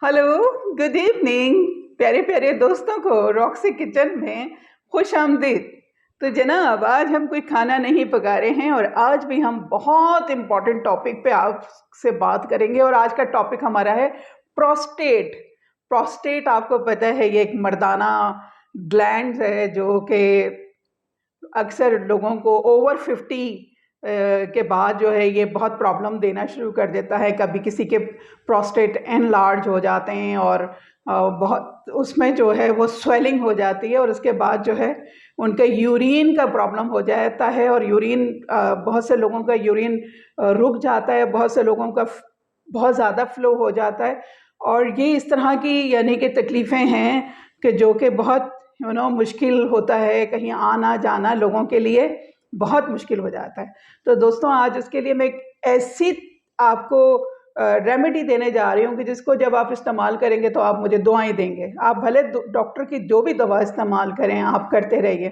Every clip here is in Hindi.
Hello, good evening. प्यारे प्यारे दोस्तों को रॉक्सी किचन में खुश आमदीद। तो जनाब, आज हम कोई खाना नहीं पका रहे हैं और आज भी हम बहुत इम्पोर्टेंट टॉपिक पे आपसे बात करेंगे। और आज का टॉपिक हमारा है प्रोस्टेट। प्रोस्टेट आपको पता है, ये एक मर्दाना ग्लैंड है जो कि अक्सर लोगों को ओवर 50 के बाद जो है ये बहुत प्रॉब्लम देना शुरू कर देता है। कभी किसी के प्रोस्टेट एनलार्ज हो जाते हैं और बहुत उसमें जो है वो स्वेलिंग हो जाती है और उसके बाद जो है उनके यूरिन का प्रॉब्लम हो जाता है। और यूरिन, बहुत से लोगों का यूरिन रुक जाता है, बहुत से लोगों का बहुत ज़्यादा फ्लो हो जाता है। और ये इस तरह की यानी कि तकलीफ़ें हैं कि जो कि बहुत मुश्किल होता है, कहीं आना जाना लोगों के लिए बहुत मुश्किल हो जाता है। तो दोस्तों, आज उसके लिए मैं एक ऐसी आपको रेमेडी देने जा रही हूँ कि जिसको जब आप इस्तेमाल करेंगे तो आप मुझे दुआएं देंगे। आप भले डॉक्टर की जो भी दवा इस्तेमाल करें, आप करते रहिए,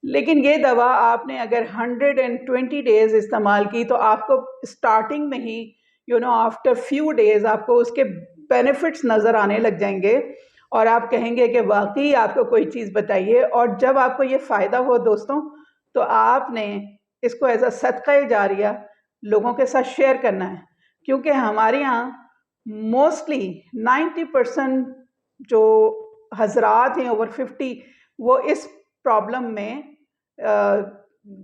लेकिन ये दवा आपने अगर 120 डेज इस्तेमाल की तो आपको स्टार्टिंग में ही आफ्टर फ्यू डेज आपको उसके बेनिफिट्स नज़र आने लग जाएंगे और आप कहेंगे कि वाकई आपको कोई चीज़ बताइए। और जब आपको ये फ़ायदा हो दोस्तों, तो आपने इसको एज अ सदका जारिया लोगों के साथ शेयर करना है। क्योंकि हमारे यहाँ मोस्टली 90% जो हजरात हैं ओवर 50, वो इस प्रॉब्लम में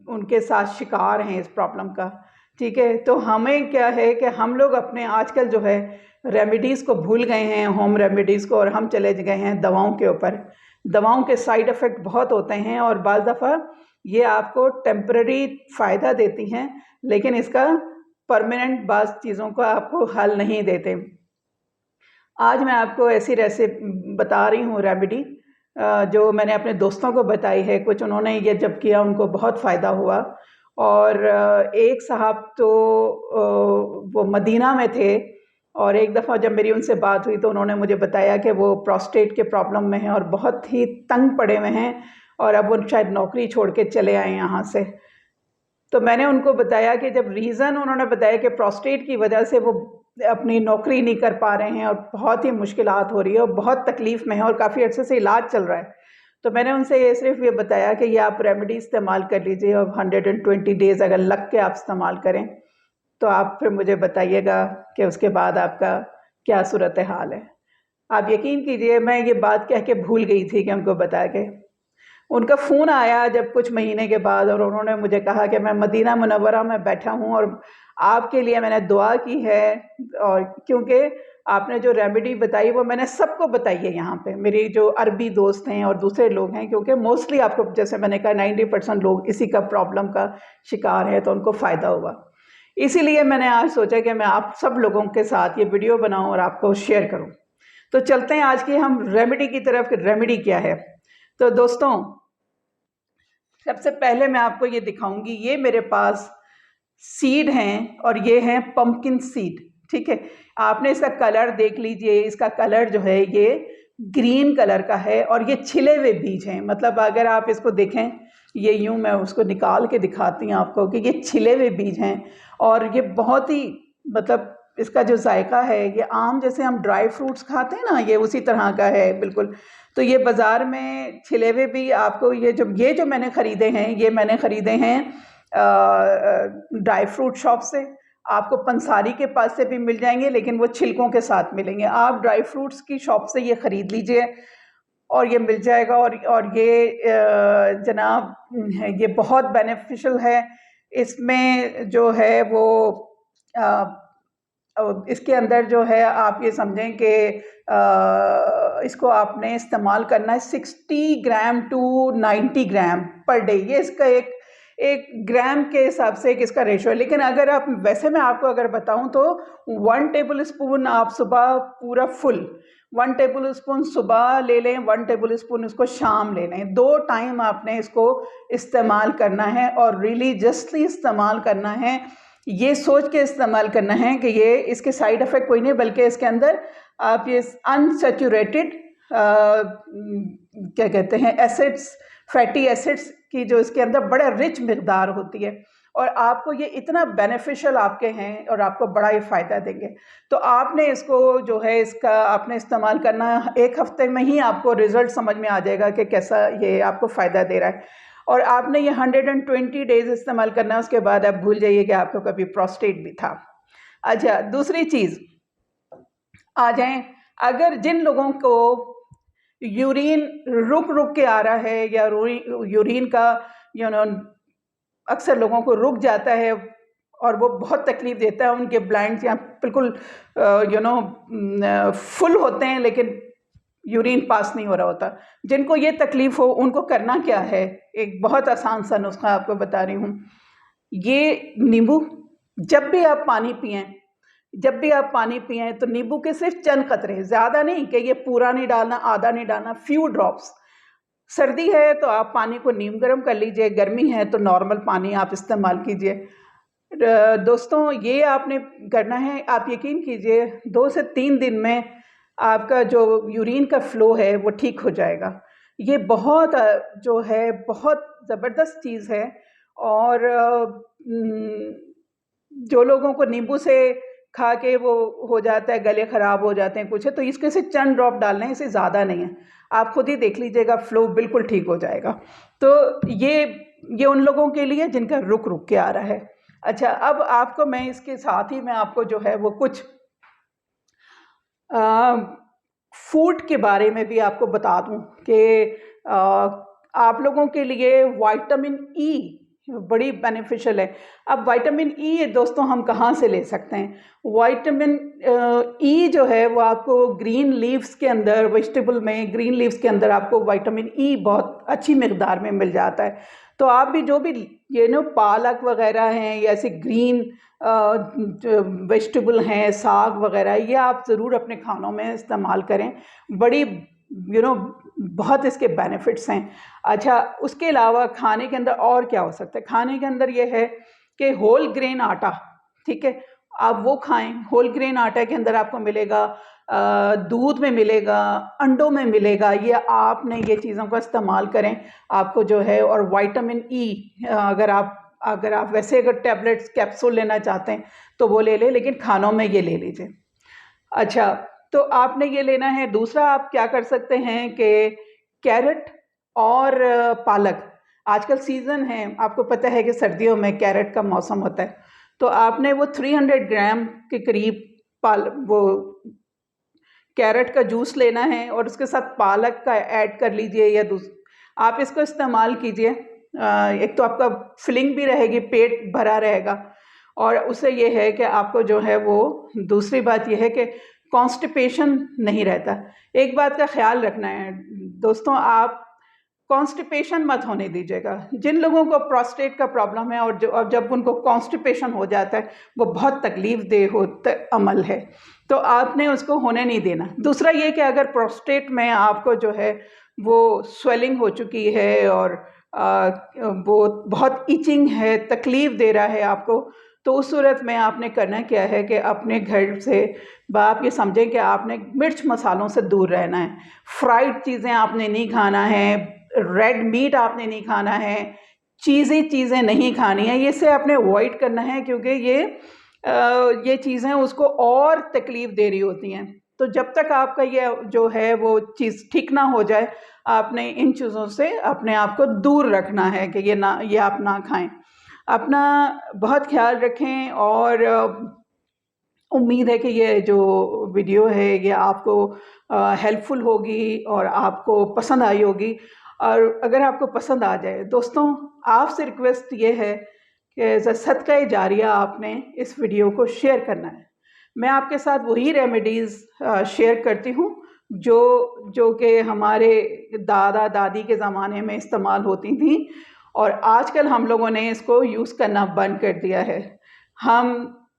उनके साथ शिकार हैं इस प्रॉब्लम का। ठीक है, तो हमें क्या है कि हम लोग अपने आजकल जो है रेमेडीज़ को भूल गए हैं, होम रेमेडीज़ को, और हम चले गए हैं दवाओं के ऊपर। दवाओं के साइड इफ़ेक्ट बहुत होते हैं और बाज़ दफ़ा ये आपको टेम्पररी फ़ायदा देती हैं, लेकिन इसका परमानेंट बाज़ चीज़ों का आपको हल नहीं देते। आज मैं आपको ऐसी रेसिपी बता रही हूँ, रेमेडी जो मैंने अपने दोस्तों को बताई है। कुछ उन्होंने ये जब किया उनको बहुत फ़ायदा हुआ। और एक साहब तो वो मदीना में थे और एक दफ़ा जब मेरी उनसे बात हुई तो उन्होंने मुझे बताया कि वो प्रोस्टेट के प्रॉब्लम में हैं और बहुत ही तंग पड़े हुए हैं और अब वो शायद नौकरी छोड़ के चले आए यहाँ से। तो मैंने उनको बताया कि जब रीज़न उन्होंने बताया कि प्रोस्टेट की वजह से वो अपनी नौकरी नहीं कर पा रहे हैं और बहुत ही मुश्किलात हो रही है और बहुत तकलीफ़ में है और काफ़ी अर्से से इलाज चल रहा है, तो मैंने उनसे ये सिर्फ ये बताया कि ये आप रेमेडी इस्तेमाल कर लीजिए और 120 डेज़ अगर लग के आप इस्तेमाल करें तो आप फिर मुझे बताइएगा कि उसके बाद आपका क्या सूरत हाल है। आप यकीन कीजिए, मैं ये बात कह के भूल गई थी कि उनको बता के। उनका फ़ोन आया जब कुछ महीने के बाद और उन्होंने मुझे कहा कि मैं मदीना मुनव्वरा में बैठा हूँ और आपके लिए मैंने दुआ की है। और क्योंकि आपने जो रेमेडी बताई वो मैंने सबको बताई है यहाँ पे, मेरी जो अरबी दोस्त हैं और दूसरे लोग हैं, क्योंकि मोस्टली आपको जैसे मैंने कहा 90% लोग इसी का प्रॉब्लम का शिकार हैं, तो उनको फ़ायदा हुआ। इसीलिए मैंने आज सोचा कि मैं आप सब लोगों के साथ ये वीडियो बनाऊँ और आपको शेयर करूँ। तो चलते हैं आज की हम रेमेडी की तरफ। रेमेडी क्या है? तो दोस्तों, सबसे पहले मैं आपको ये दिखाऊंगी, ये मेरे पास सीड हैं और ये हैं पंपकिन सीड। ठीक है, आपने इसका कलर देख लीजिए, इसका कलर जो है ये ग्रीन कलर का है और ये छिले हुए बीज हैं। मतलब अगर आप इसको देखें, ये यूं मैं उसको निकाल के दिखाती हूँ आपको कि ये छिले हुए बीज हैं और ये बहुत ही, मतलब इसका जो जायका है ये आम जैसे हम ड्राई फ्रूट्स खाते हैं ना, ये उसी तरह का है बिल्कुल। तो ये बाज़ार में छिले हुए भी आपको, ये जो मैंने ख़रीदे हैं, ये मैंने ख़रीदे हैं ड्राई फ्रूट शॉप से। आपको पंसारी के पास से भी मिल जाएंगे, लेकिन वो छिलकों के साथ मिलेंगे। आप ड्राई फ्रूट्स की शॉप से ये ख़रीद लीजिए और ये मिल जाएगा। और ये जनाब, ये बहुत बेनिफिशियल है। इसमें जो है वो इसके अंदर जो है, आप ये समझें कि इसको आपने इस्तेमाल करना है 60 ग्राम टू 90 ग्राम पर डे। ये इसका एक ग्राम के हिसाब से एक इसका रेशो है। लेकिन अगर आप, वैसे मैं आपको अगर बताऊं तो 1 टेबल स्पून आप सुबह पूरा फुल 1 टेबल स्पून सुबह ले लें, 1 टेबल स्पून इसको शाम ले लें। 2 टाइम आपने इसको इस्तेमाल करना है और रिलीजियसली इस्तेमाल करना है। ये सोच के इस्तेमाल करना है कि ये इसके साइड इफ़ेक्ट कोई नहीं, बल्कि इसके अंदर आप ये अनसैचुरेटेड क्या कहते हैं, एसिड्स, फैटी एसिड्स की जो इसके अंदर बड़ा रिच मिकदार होती है, और आपको ये इतना बेनिफिशियल आपके हैं और आपको बड़ा ही फ़ायदा देंगे। तो आपने इसको जो है इसका आपने इस्तेमाल करना, 1 हफ्ते में ही आपको रिज़ल्ट समझ में आ जाएगा कि कैसा ये आपको फ़ायदा दे रहा है। और आपने ये 120 डेज़ इस्तेमाल करना है, उसके बाद आप भूल जाइए कि आपको कभी प्रोस्टेट भी था। अच्छा, दूसरी चीज़ आ जाएँ, अगर जिन लोगों को यूरिन रुक के आ रहा है या यूरिन का यू नो अक्सर लोगों को रुक जाता है और वो बहुत तकलीफ देता है, उनके ब्लैंड्स या बिल्कुल फुल होते हैं लेकिन यूरिन पास नहीं हो रहा होता। जिनको ये तकलीफ हो उनको करना क्या है, एक बहुत आसान सा नुस्खा आपको बता रही हूँ। ये नींबू, जब भी आप पानी पिएं तो नींबू के सिर्फ चंद कतरे, ज़्यादा नहीं कि ये पूरा नहीं डालना, आधा नहीं डालना, फ्यू ड्रॉप्स। सर्दी है तो आप पानी को नीम गर्म कर लीजिए, गर्मी है तो नॉर्मल पानी आप इस्तेमाल कीजिए। दोस्तों ये आपने करना है, आप यकीन कीजिए 2 से 3 दिन में आपका जो यूरिन का फ़्लो है वो ठीक हो जाएगा। ये बहुत जो है बहुत ज़बरदस्त चीज़ है। और जो लोगों को नींबू से खा के वो हो जाता है, गले ख़राब हो जाते हैं कुछ है, तो इसके से चंद ड्रॉप डालने हैं, इससे ज़्यादा नहीं है। आप खुद ही देख लीजिएगा, फ़्लो बिल्कुल ठीक हो जाएगा। तो ये उन लोगों के लिए जिनका रुक के आ रहा है। अच्छा, अब आपको मैं इसके साथ ही मैं आपको जो है वो कुछ फूड के बारे में भी आपको बता दूं कि आप लोगों के लिए विटामिन ई बड़ी बेनिफिशियल है। अब विटामिन ई दोस्तों हम कहाँ से ले सकते हैं? विटामिन ई जो है वो आपको ग्रीन लीव्स के अंदर, वेजिटेबल में ग्रीन लीव्स के अंदर आपको विटामिन ई बहुत अच्छी मिकदार में मिल जाता है। तो आप भी जो भी पालक वगैरह हैं या ऐसे ग्रीन वेजिटेबल हैं, साग वगैरह, ये आप ज़रूर अपने खानों में इस्तेमाल करें। बड़ी बहुत इसके बेनिफिट्स हैं। अच्छा, उसके अलावा खाने के अंदर और क्या हो सकता है? खाने के अंदर ये है कि होल ग्रेन आटा, ठीक है, आप वो खाएं। होल ग्रेन आटा के अंदर आपको मिलेगा, दूध में मिलेगा, अंडों में मिलेगा। ये आपने ये चीज़ों का इस्तेमाल करें, आपको जो है। और विटामिन ई अगर आप वैसे अगर टैबलेट्स कैप्सूल लेना चाहते हैं तो वो ले लें, लेकिन खानों में ये ले लीजिए। अच्छा, तो आपने ये लेना है। दूसरा आप क्या कर सकते हैं कि कैरेट और पालक, आजकल सीज़न है, आपको पता है कि सर्दियों में कैरेट का मौसम होता है, तो आपने वो 300 ग्राम के करीब वो कैरेट का जूस लेना है और उसके साथ पालक का ऐड कर लीजिए। या आप इसको इस्तेमाल कीजिए। एक तो आपका फिलिंग भी रहेगी, पेट भरा रहेगा, और उससे ये है कि आपको जो है वो, दूसरी बात ये है कि कॉन्स्टिपेशन नहीं रहता। एक बात का ख्याल रखना है दोस्तों, आप कॉन्स्टिपेशन मत होने दीजिएगा। जिन लोगों को प्रोस्टेट का प्रॉब्लम है और जब उनको कॉन्स्टिपेशन हो जाता है, वो बहुत तकलीफ देह अमल है, तो आपने उसको होने नहीं देना। दूसरा ये कि अगर प्रोस्टेट में आपको जो है वो स्वेलिंग हो चुकी है और वो बहुत इचिंग है, तकलीफ दे रहा है आपको, तो उस सूरत में आपने करना क्या है कि अपने घर से आप ये समझें कि आपने मिर्च मसालों से दूर रहना है। फ्राइड चीज़ें आपने नहीं खाना है, रेड मीट आपने नहीं खाना है, चीज़ें नहीं खानी है, ये से आपने अवॉइड करना है, क्योंकि ये चीज़ें उसको और तकलीफ़ दे रही होती हैं। तो जब तक आपका ये जो है वो चीज़ ठीक ना हो जाए, आपने इन चीज़ों से अपने आप को दूर रखना है कि ये आप ना खाएं। अपना बहुत ख्याल रखें, और उम्मीद है कि ये जो वीडियो है ये आपको हेल्पफुल होगी और आपको पसंद आई होगी। और अगर आपको पसंद आ जाए दोस्तों, आपसे रिक्वेस्ट ये है कि सदका जारिया आपने इस वीडियो को शेयर करना है। मैं आपके साथ वही रेमेडीज़ शेयर करती हूँ जो कि हमारे दादा दादी के ज़माने में इस्तेमाल होती थी, और आजकल हम लोगों ने इसको यूज़ करना बंद कर दिया है।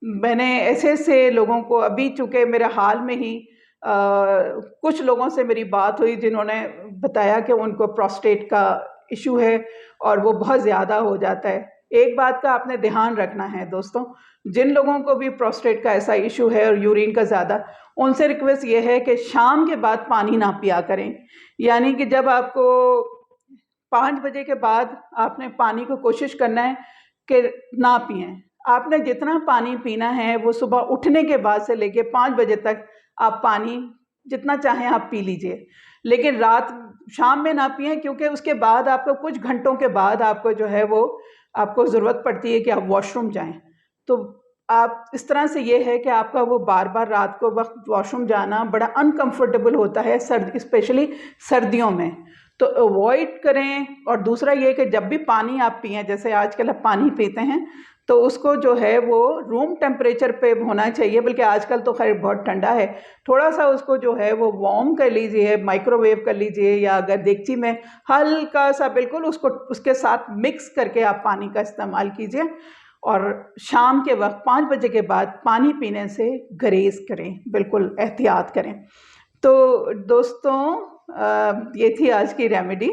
मैंने ऐसे लोगों को, अभी चूँकि मेरे हाल में ही कुछ लोगों से मेरी बात हुई जिन्होंने बताया कि उनको प्रोस्टेट का इशू है और वो बहुत ज़्यादा हो जाता है। एक बात का आपने ध्यान रखना है दोस्तों, जिन लोगों को भी प्रोस्टेट का ऐसा इशू है और यूरिन का ज़्यादा, उनसे रिक्वेस्ट ये है कि शाम के बाद पानी ना पिया करें। यानी कि जब आपको 5 बजे के बाद आपने पानी को कोशिश करना है कि ना पिएं। आपने जितना पानी पीना है वो सुबह उठने के बाद से लेके 5 बजे तक आप पानी जितना चाहें आप पी लीजिए, लेकिन रात शाम में ना पिएं, क्योंकि उसके बाद आपको कुछ घंटों के बाद आपको जो है वो आपको ज़रूरत पड़ती है कि आप वॉशरूम जाएं। तो आप इस तरह से ये है कि आपका वो बार बार रात को वक्त वॉशरूम जाना बड़ा अनकंफर्टेबल होता है, स्पेशली सर्दियों में, तो अवॉइड करें। और दूसरा ये कि जब भी पानी आप पिएं, जैसे आजकल आप पानी पीते हैं तो उसको जो है वो रूम टेम्परेचर पे होना चाहिए, बल्कि आजकल तो खैर बहुत ठंडा है, थोड़ा सा उसको जो है वो वार्म कर लीजिए, माइक्रोवेव कर लीजिए, या अगर देगची में हल्का सा बिल्कुल उसको उसके साथ मिक्स करके आप पानी का इस्तेमाल कीजिए। और शाम के वक्त 5 बजे के बाद पानी पीने से गुरेज करें, बिल्कुल एहतियात करें। तो दोस्तों, ये थी आज की रेमेडी,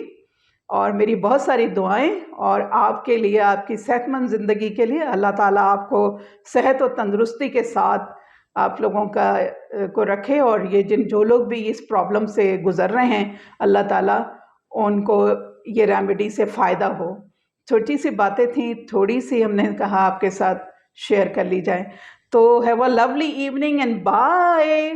और मेरी बहुत सारी दुआएं और आपके लिए, आपकी सेहतमंद ज़िंदगी के लिए। अल्लाह ताला आपको सेहत और तंदुरुस्ती के साथ आप लोगों का को रखे, और ये जो लोग भी इस प्रॉब्लम से गुज़र रहे हैं, अल्लाह ताला उनको ये रेमेडी से फ़ायदा हो। छोटी सी बातें थी, थोड़ी सी हमने कहा आपके साथ शेयर कर ली जाए। तो have a lovely evening and bye.